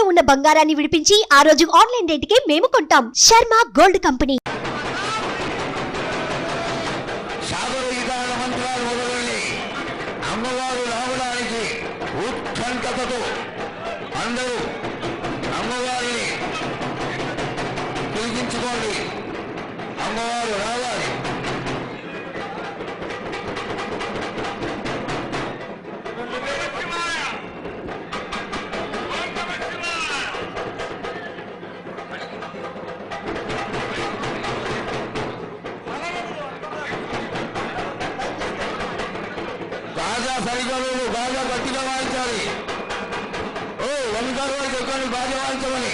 తాకట్టులో ఉన్న బంగారాన్ని విడిపించి ఆ రోజు ఆన్లైన్ రేటుకే మేము కొంటాం. Sharma gold company. అమ్మవారు రావడానికి ఉత్కంఠతతో అందరూ అమ్మవారిని పిలిపించుకోండి. అమ్మవారు రావాలి. బాగా సరిగ్గా లేదు, బాగా గట్టిగా వాయించాలి. ఓ వంకారు వాళ్ళు చెప్పండి బాగా వాయించమని.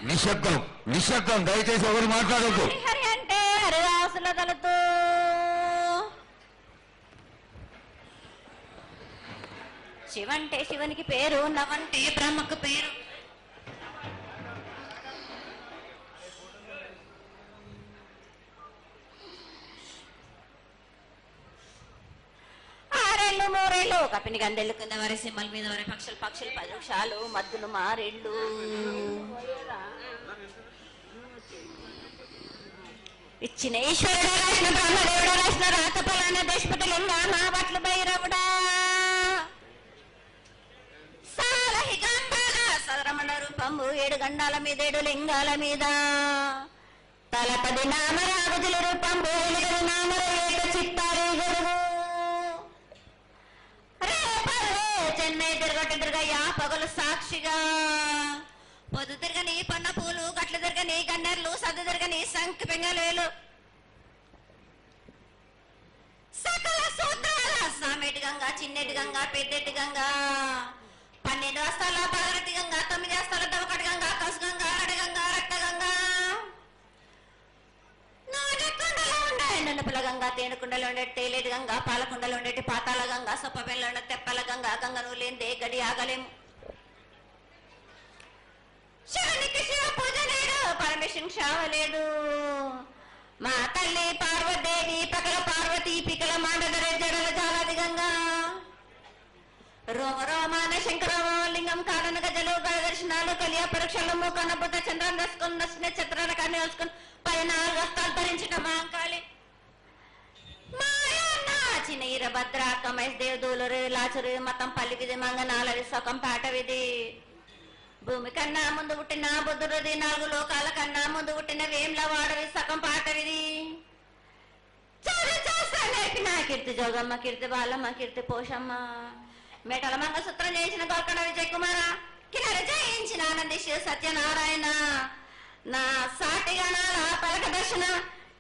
నిశ్శబ్దం, నిశ్శబ్దం. దయచేసి ఎవరు మాట్లాడద్దు. హరి అంటే హరిదాసుల తలతో శివంటే శివునికి పేరు, నవంటే బ్రహ్మకు పేరు. ఆరేళ్ళు మూరేళ్ళు కపిని గందెళ్ళు కింద వరి సింహల మీద వరి పక్షులు పక్షులు 10 నిమిషాలు మద్దులు మారేళ్ళు. ఇచ్చిన ఈశ్వరుడు రాసిన బ్రహ్మదేవుడు రాసిన రాత ఫలాన దేశపతిలింగా మా బట్లు భైరవుడా సాలహిగండాల సదరమణ రూపంబు 7 గండాల మీద 7 లింగాల మీద తలపది నామరాగుజుల రూపంబు 8 నామర ఏక చిత్తారి గొడుగు చెన్నై తిరగొట్టు తిరగయ్యా పగలు సాక్షిగా పొద్దు తిరగని పన్న పూలు గట్లు తిరగని గన్నెర్లు సద్దు తిరగని సంఖ్య పెంగలేలు సకల సూత్రాల సామెటి గంగా చిన్నెటి గంగా పెద్దెటి గంగా 12 వస్తాల భారతి గంగా 9 వస్తాల దవకటి గంగా కసు గంగా అడి గంగా రక్త గంగా నాగకొండలో ఉండే నన్నపల గంగా తేనుకుండలో ఉండే తేలేటి గంగా పాలకొండలో ఉండేటి పాతాల గంగా సొప్పబెల్లో ఉండే తెప్పల గంగా గంగను లేందే గడి ఆగలేము. శివునికి శివ పూజ లేడు, పరమేశ్వరునికి శావ లేదు. మా తల్లి పార్వదేవి పకల పార్వతి పికల మాండదరే జడల జాలాది గంగా రోమ రోమాన శంకరలింగం కాడన గజలు దర్శనాలు కలియ పరీక్షలు మూకనబుద్ధ చంద్రం దసుకుని నక్షత్రాల కానీ వేసుకుని 14 వస్తాలు ధరించిన మాంకాళి మాయన్న చిన్న ఈరభద్ర కమేష్ దేవదూలరు లాచురు మతం పల్లి విధి మంగనాలవి సొకం పాట విధి భూమి కన్నా ముందు పుట్టిన బుద్ధుడిది 4 లోకాల కన్నా ముందు పుట్టిన వేమ్ల వాడవి సగం పాటవిది నేర్పిన కీర్తి జోగమ్మ కీర్తి బాలమ్మ కీర్తి పోషమ్మ మేటల మంగసూత్రం చేయించిన గోకడ విజయ్ కుమార కిన్నెర జయించిన ఆనంది శివ సత్యనారాయణ నా సాటిగా నాల పలక దర్శన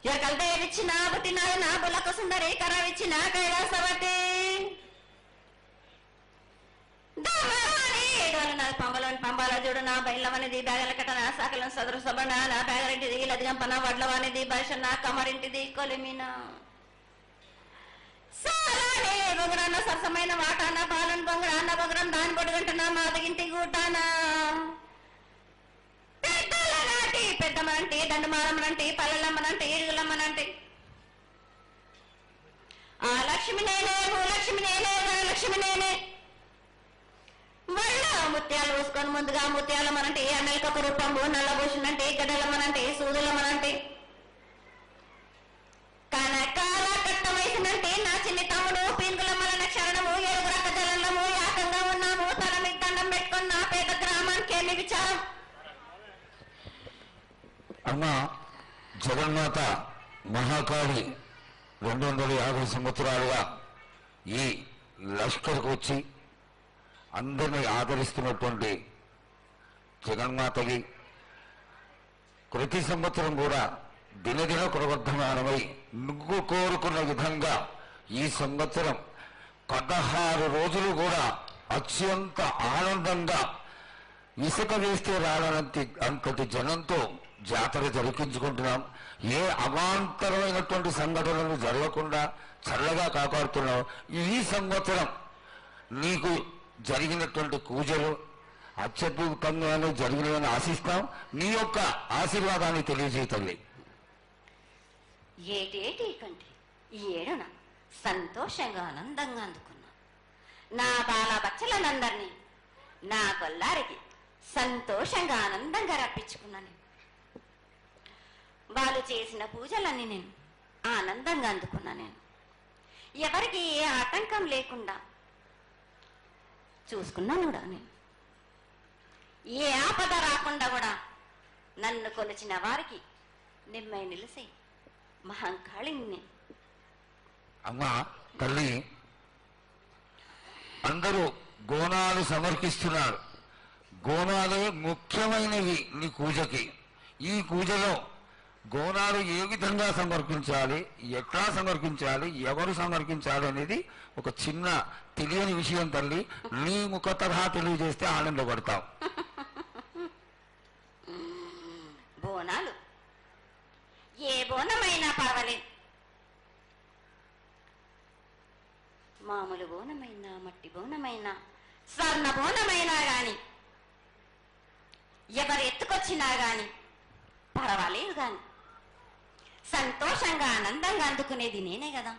ఎరకల దేవిచ్చిన పుట్టిన నా బులకు సుందరి కరవిచ్చిన కైలాసవతి పంబలోని పంబాల చూడు నా బయలవనిది బ్యాగల కట్టన సాకలను సదరు సబన నా బ్యాగరింటిది లదిగంపన వడ్లవానిది బర్షన కమరింటిది కొలిమిన సారానే బొగరాన్న సరసమైన వాటాన బాలన్ బొంగరాన్న బొగరం దాని పొడుగంటున్నా మాదగింటి గూటాన పెద్దల నాటి పెద్దమనంటి దండమారమ్మనంటి పల్లెలమ్మనంటి ఇరుగులమ్మనంటి ఆ లక్ష్మి నేనే భూలక్ష్మి నేనే ధనలక్ష్మి నేనే ముత్యాలు పోసుకొని ముందుగా ముత్యాలమనంటే అన్నలకొక రూపంబు నల్లబోషునంటే గడ్డలమనంటే సూదులమనంటే కనకాల కట్టమేసినంటే నా చిన్ని తమ్ముడు పీనుగులమ్మలన క్షరణము ఏడుగురు అక్క జలంలము ఏకంగా ఉన్నాము తల మీద దండం పెట్టుకుని నా పేద గ్రామానికి ఏమి విచారం. అమ్మ జగన్మాత మహాకాళి 250 సంవత్సరాలుగా ఈ లష్కర్కు వచ్చి అందరినీ ఆదరిస్తున్నటువంటి జగన్మాతకి ప్రతి సంవత్సరం కూడా దినదిన ప్రవర్ధమానమై నువ్వు కోరుకున్న విధంగా ఈ సంవత్సరం 16 రోజులు కూడా అత్యంత ఆనందంగా ఇసుక వేస్తే రానంత అంతటి జనంతో జాతర జరిపించుకుంటున్నాం. ఏ అవాంతరమైనటువంటి సంఘటనలు జరగకుండా చల్లగా కాపాడుతున్నాం. ఈ సంవత్సరం నీకు జరిగినటువంటి పూజలు అత్యద్భుతంగానే జరిగినవని ఆశిస్తాం. నీ యొక్క ఆశీర్వాదాన్ని తెలియజేయతల్లి. ఏటేటి కంటే ఈ ఏడున సంతోషంగా ఆనందంగా అందుకున్నా నా బాల బచ్చలనందరినీ నా గొల్లారికి సంతోషంగా ఆనందంగా రప్పించుకున్నాను. వాళ్ళు చేసిన పూజలన్నీ నేను ఆనందంగా అందుకున్నా. నేను ఎవరికి ఏ ఆటంకం లేకుండా చూసుకున్నాను కూడా. నేను ఏ ఆపద రాకుండా కూడా నన్ను కొలిచిన వారికి నిమ్మై నిలిసి మహంకాళిని. అమ్మా తల్లి, అందరూ గోనాలు సమర్పిస్తున్నారు. గోనాలే ముఖ్యమైనవి నీ పూజకి. ఈ పూజలో గోనాలు ఏ విధంగా సమర్పించాలి, ఎట్లా సమర్పించాలి, ఎవరు సమర్పించాలి అనేది ఒక చిన్న తెలియని విషయం తల్లి. నీ ముఖ తరహా తెలియజేస్తే ఆనందపడతాం. బోనాలు ఏ బోనమైనా పర్వాలేదు. మామూలు బోనమైనా, మట్టి బోనమైనా, స్వర్ణ బోనమైనా గాని, ఎవరు ఎత్తుకొచ్చినా గాని పర్వాలేదు. గాని సంతోషంగా ఆనందంగా అందుకునేది నేనే కదా.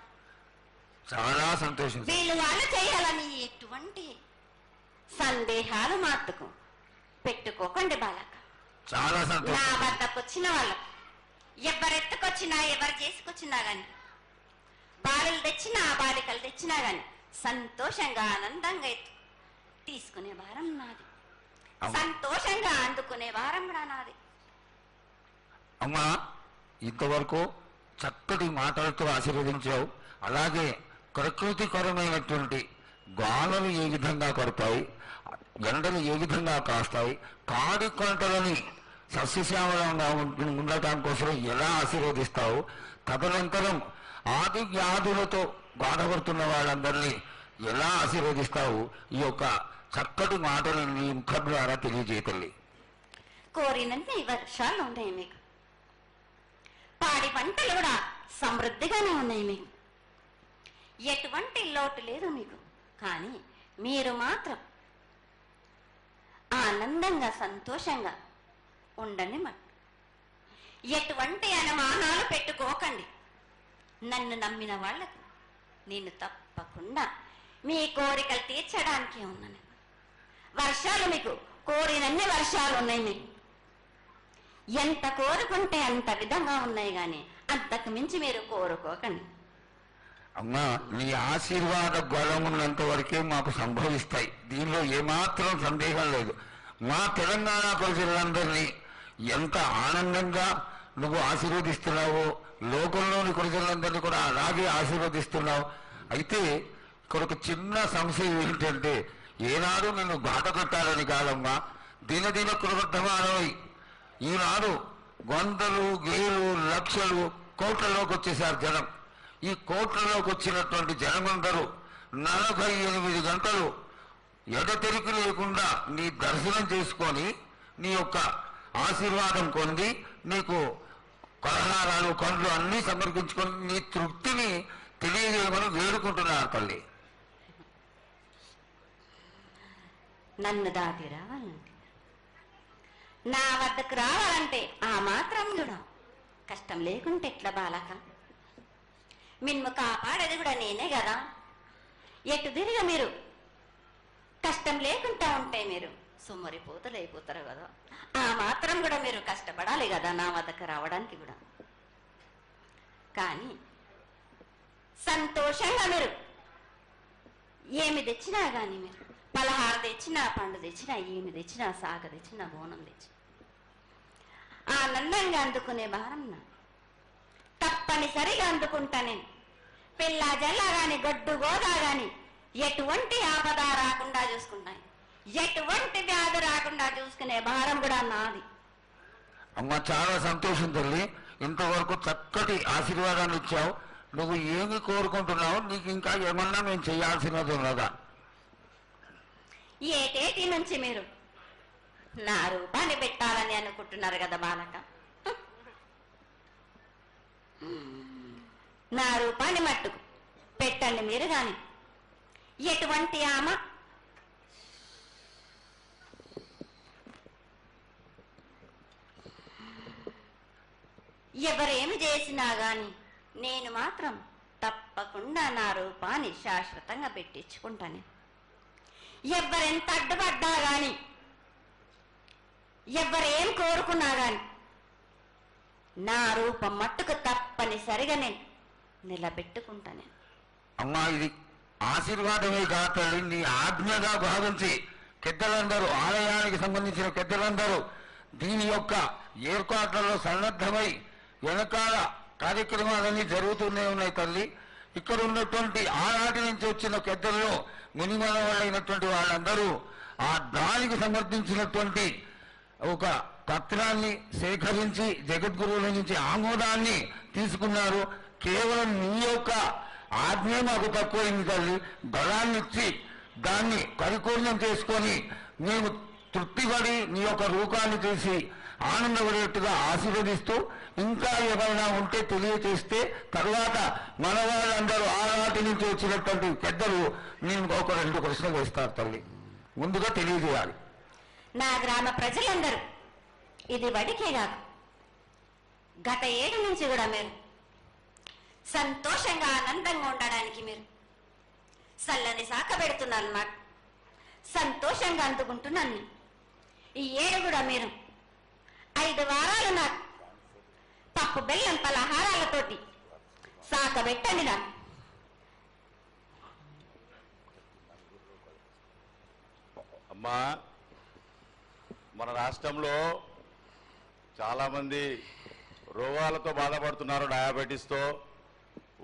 చాలా సంతోషం. వీళ్ళు వాళ్ళు చేయాలని ఎటువంటి సందేహాలు మాత్రకు పెట్టుకోకండి బాలక. చాలా సంతోషం. నా వద్దకు వచ్చిన వాళ్ళకు ఎవరెత్తుకొచ్చినా, ఎవరు చేసుకొచ్చినా గాని, బాలికలు తెచ్చినా బాలికలు తెచ్చినా గాని సంతోషంగా ఆనందంగా తీసుకునే వారం నాది. సంతోషంగా అందుకునే వారం కూడా నాది. అమ్మా, ఇంతవరకు చక్కటి మాటలతో ఆశీర్వదించావు. అలాగే ప్రకృతికరమైనటువంటి గాలులు ఏ విధంగా కొడతాయి, ఎండలు ఏ విధంగా కాస్తాయి, కాడి కొంటలని సస్యశ్యామలంగా ఉండటం కోసం ఎలా ఆశీర్వదిస్తావు, తదనంతరం ఆది వ్యాధులతో బాధపడుతున్న వాళ్ళందరినీ ఎలా ఆశీర్వదిస్తావు, ఈ యొక్క చక్కటి మాటలు నీ ముఖం ద్వారా తెలియజేయతల్లి. కోరినన్ని వర్షాలు ఉన్నాయి మీకు, పాడి పంటలు కూడా సమృద్ధిగానే ఉన్నాయి మీకు, ఎటువంటి లోటు లేదు మీకు. కానీ మీరు మాత్రం ఆనందంగా సంతోషంగా ఉండండి. ఎటువంటి అనుమానాలు పెట్టుకోకండి. నన్ను నమ్మిన వాళ్లకు నేను తప్పకుండా మీ కోరికలు తీర్చడానికే ఉన్నాను. వర్షాలు మీకు కోరినన్ని వర్షాలు ఉన్నాయి. మీకు ఎంత కోరుకుంటే అంత విధంగా ఉన్నాయి. కానీ అంతకు మించి మీరు కోరుకోకండి. అమ్మా, నీ ఆశీర్వాద బలం ఉన్నంత వరకే మాకు సంభవిస్తాయి. దీనిలో ఏమాత్రం సందేహం లేదు. మా తెలంగాణ ప్రజలందరినీ ఎంత ఆనందంగా నువ్వు ఆశీర్వదిస్తున్నావో, లోకంలోని ప్రజలందరినీ కూడా అలాగే ఆశీర్వదిస్తున్నావు. అయితే ఇక్కడ ఒక చిన్న సంశయం ఏంటంటే, ఏనాడు నిన్ను బాట కట్టాలని కాదమ్మా, దినదిన కృవర్ధమానమై ఈనాడు వందలు, వేలు, లక్షలు, కోట్లలోకి వచ్చేసారు జనం. ఈ కోట్లలోకి వచ్చినటువంటి జనమందరూ 48 గంటలు ఎడతెరికి లేకుండా నీ దర్శనం చేసుకొని నీ యొక్క ఆశీర్వాదం పొంది నీకు పలహారాలు, పండ్లు అన్నీ సమర్పించుకొని నీ తృప్తిని తెలియజేయమని వేడుకుంటున్నారు తల్లి. నన్ను దాటి రావాలంటే, నా వద్దకు రావాలంటే ఆ మాత్రం కూడా కష్టం లేకుంటే ఎట్లా బాలక? మిన్ను కాపాడేది కూడా నేనే కదా. ఎటు తిరిగి మీరు కష్టం లేకుండా ఉంటే మీరు సుమ్మరిపోతలు అయిపోతారు కదా, ఆ మాత్రం కూడా మీరు కష్టపడాలి కదా నా వద్దకు రావడానికి కూడా. కానీ సంతోషంగా మీరు ఏమి తెచ్చినా కానీ, మీరు పలహార తెచ్చినా, పండు తెచ్చినా, ఏమి తెచ్చినా, సాగ తెచ్చినా, బోనం తెచ్చినా ఆనందంగా అందుకునే భారం నా తప్పనిసరిగా అందుకుంటా నేను. పిల్ల జల్ల గాని, గడ్డు గోదా గాని ఎటువంటి ఆపద రాకుండా చూసుకుంటాను, ఎటువంటి వ్యాధి రాకుండా చూసుకునే భారం కూడా నాది. అమ్మ చాలా సంతోషం తల్లి, ఇంతవరకు చక్కటి ఆశీర్వాదాన్ని ఇచ్చావు. నువ్వు ఏమి కోరుకుంటున్నావు? నీకు ఇంకా ఏమన్నా మేము చేయాల్సినది ఉన్నదా? ఏటేటి నుంచి మీరు నా రూపాన్ని పెట్టాలని అనుకుంటున్నారు కదా బాలక, నా రూపాన్ని మట్టుకు పెట్టండి మీరు గాని. ఎటువంటి ఆమె ఎవరేమి చేసినా గాని నేను మాత్రం తప్పకుండా నా రూపాన్ని శాశ్వతంగా పెట్టించుకుంటాను. ఎవరెంత అడ్డుపడ్డా గాని, ఎవరేం కోరుకున్నా గాని నా రూపం మట్టుకు తప్పనిసరిగా నేను నిలబెట్టుకుంటాను. అమ్మా ఇది ఆశీర్వాదమే కాదు తల్లి, నీ ఆజ్ఞగా భావించి పెద్దలందరూ, ఆలయానికి సంబంధించిన పెద్దలందరూ దీని యొక్క ఏర్పాట్లలో సన్నద్ధమై వెనకాల కార్యక్రమాలన్నీ జరుగుతూనే ఉన్నాయి తల్లి. ఇక్కడ ఉన్నటువంటి ఆనాటి నుంచి వచ్చిన పెద్దల్లో మునిమల వాళ్ళైనటువంటి వాళ్ళందరూ ఆ దానికి సమర్థించినటువంటి ఒక పత్రాన్ని సేకరించి జగద్గురువుల నుంచి ఆమోదాన్ని తీసుకున్నారు. కేవలం నీ యొక్క ఆజ్ఞ మాకు తక్కువైంది తల్లి, బలాన్ని ఇచ్చి దాన్ని పరిపూర్ణం చేసుకొని మేము తృప్తిపడి నీ యొక్క రూపాన్ని చూసి ఆనందపడేట్టుగా ఆశీర్వదిస్తూ, ఇంకా ఏమైనా ఉంటే తెలియచేస్తే తర్వాత మన వాళ్ళందరూ ఆనాటి నుంచి వచ్చినటువంటి పెద్దలు నేను ఒక 2 ప్రశ్నలు వేస్తారు తల్లి, ముందుగా తెలియజేయాలి. నా గ్రామ ప్రజలందరూ ఇది వడికే కాదు, గత 7 నుంచి కూడా మీరు సంతోషంగా ఆనందంగా ఉండడానికి మీరు చల్లని శాఖ పెడుతున్నారు, నాకు సంతోషంగా అందుకుంటున్నాను. ఈ 7 కూడా మీరు 5 వారాలు నాకు పప్పు బెల్లం పలహారాలతోటి శాఖ పెట్టండి. నాకు అమ్మా, మన రాష్ట్రంలో చాలామంది రోగాలతో బాధపడుతున్నారు, డయాబెటీస్తో.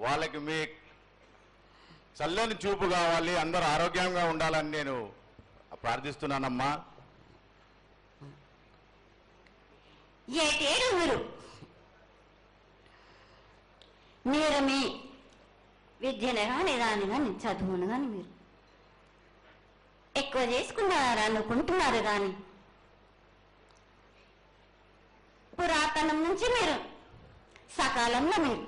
వాళ్ళకి మీ చల్లని చూపు కావాలి, అందరూ ఆరోగ్యంగా ఉండాలని నేను ప్రార్థిస్తున్నానమ్మా. ఏటేడు మీరు మీ విద్యను కానీ దాన్ని కానీ చదువును కానీ మీరు ఎక్కువ చేసుకున్నారు అనుకుంటున్నారు, కానీ పురాతనం నుంచి మీరు సకాలంలో మీరు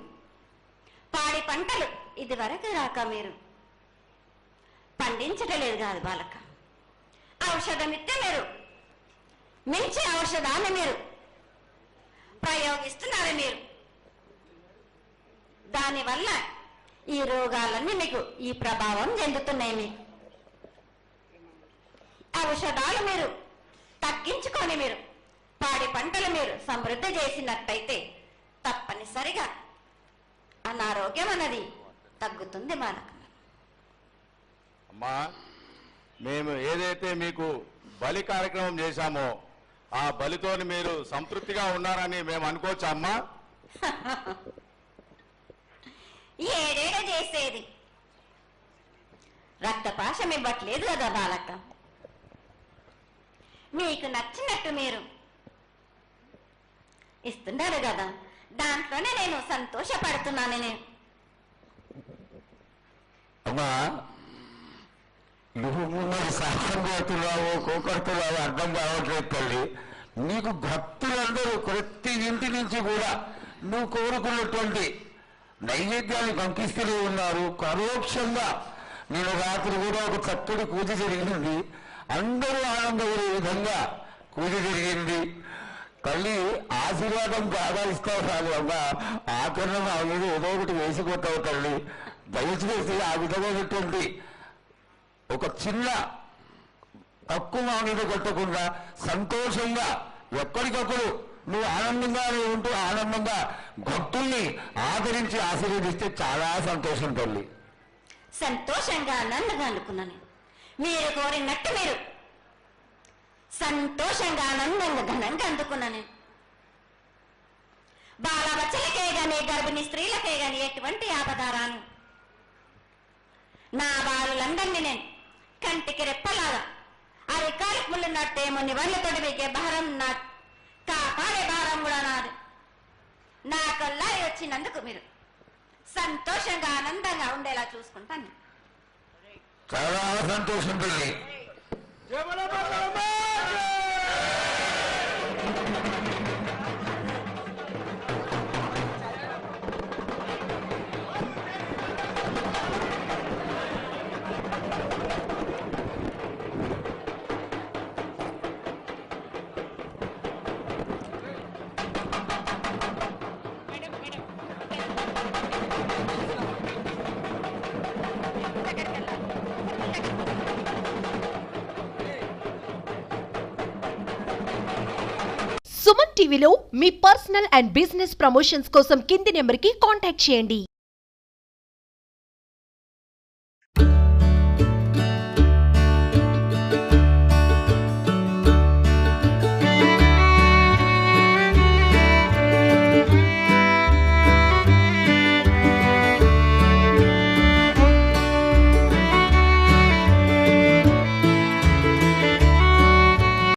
పాడి పంటలు ఇది వరకు రాక మీరు పండించటలేదు కాదు బాలక. ఔషధం ఇస్తే మీరు మించి ఔషధాన్ని మీరు ప్రయోగిస్తున్నారు. మీరు దానివల్ల ఈ రోగాలన్నీ మీకు ఈ ప్రభావం చెందుతున్నాయి. మీకు ఔషధాలు మీరు తగ్గించుకొని మీరు పాడి పంటలు మీరు సమృద్ధి చేసినట్టయితే తప్పనిసరిగా అనారోగ్యం అన్నది తగ్గుతుంది బాలక. అమ్మా, మేము ఏదైతే మీకు బలి కార్యక్రమం చేశామో ఆ బలితోని మీరు సంతృప్తిగా ఉన్నారని మేము అనుకోవచ్చా అమ్మా? ఏడేడ చేసేది రక్తపాశం ఇవ్వట్లేదు కదా బాలక. మీకు నచ్చినట్టు మీరు ఇస్తున్నారు కదా, దాంట్లోనే నేను సంతోషపడుతున్నాను. నేను అమ్మా, నువ్వు మరి సాహసం చేస్తున్నావు, కోకడుతున్నావు అర్థం కావట్లేదు తల్లి. నీకు భక్తులందరూ ప్రతి ఇంటి నుంచి కూడా నువ్వు కోరుకున్నటువంటి నైవేద్యాన్ని పంపిస్తూనే ఉన్నారు. పరోక్షంగా నేను రాత్రి కూడా ఒక చక్కటి పూజ జరిగింది, అందరూ ఆనందపడే విధంగా పూజ జరిగింది. తల్లి ఆశీర్వాదం బాగా ఇస్తావు రాదు అమ్మా, ఆకరణ ఆల్రెడీ ఏదో ఒకటి వేసిపోతావు తల్లి. దయచేసి ఆ విధమైనటువంటి ఒక చిన్న తక్కువ మీద కొట్టకుండా సంతోషంగా ఎక్కడికప్పుడు నువ్వు ఆనందంగానే ఉంటూ ఆనందంగా భక్తుల్ని ఆదరించి ఆశీర్వదిస్తే చాలా సంతోషం తల్లి. సంతోషంగా ఆనందంగా అనుకున్నాను. మీరు కోరినట్టు మీరు సంతోషంగా ఆనందంగా ఘనంగా అందుకున్నాను. బాలబచ్చలకే గాని గర్భిణీ స్త్రీలకే గాని ఎటువంటి ఆపదారాను నా బాలులందరినీ నేను కంటికి రెప్పలాగా అరికాలికి ముళ్ళు నట్టేమో నివర్లతోటి మీకే భారం నా కాపాడే భారం కూడా నాది. నా కల్లారి వచ్చినందుకు మీరు సంతోషంగా ఆనందంగా ఉండేలా చూసుకుంటాను. చాలా సంతోషం తల్లి. సుమన్ టీవీలో మీ పర్సనల్ అండ్ బిజినెస్ ప్రమోషన్స్ కోసం కింది నెంబర్కి కాంటాక్ట్ చేయండి.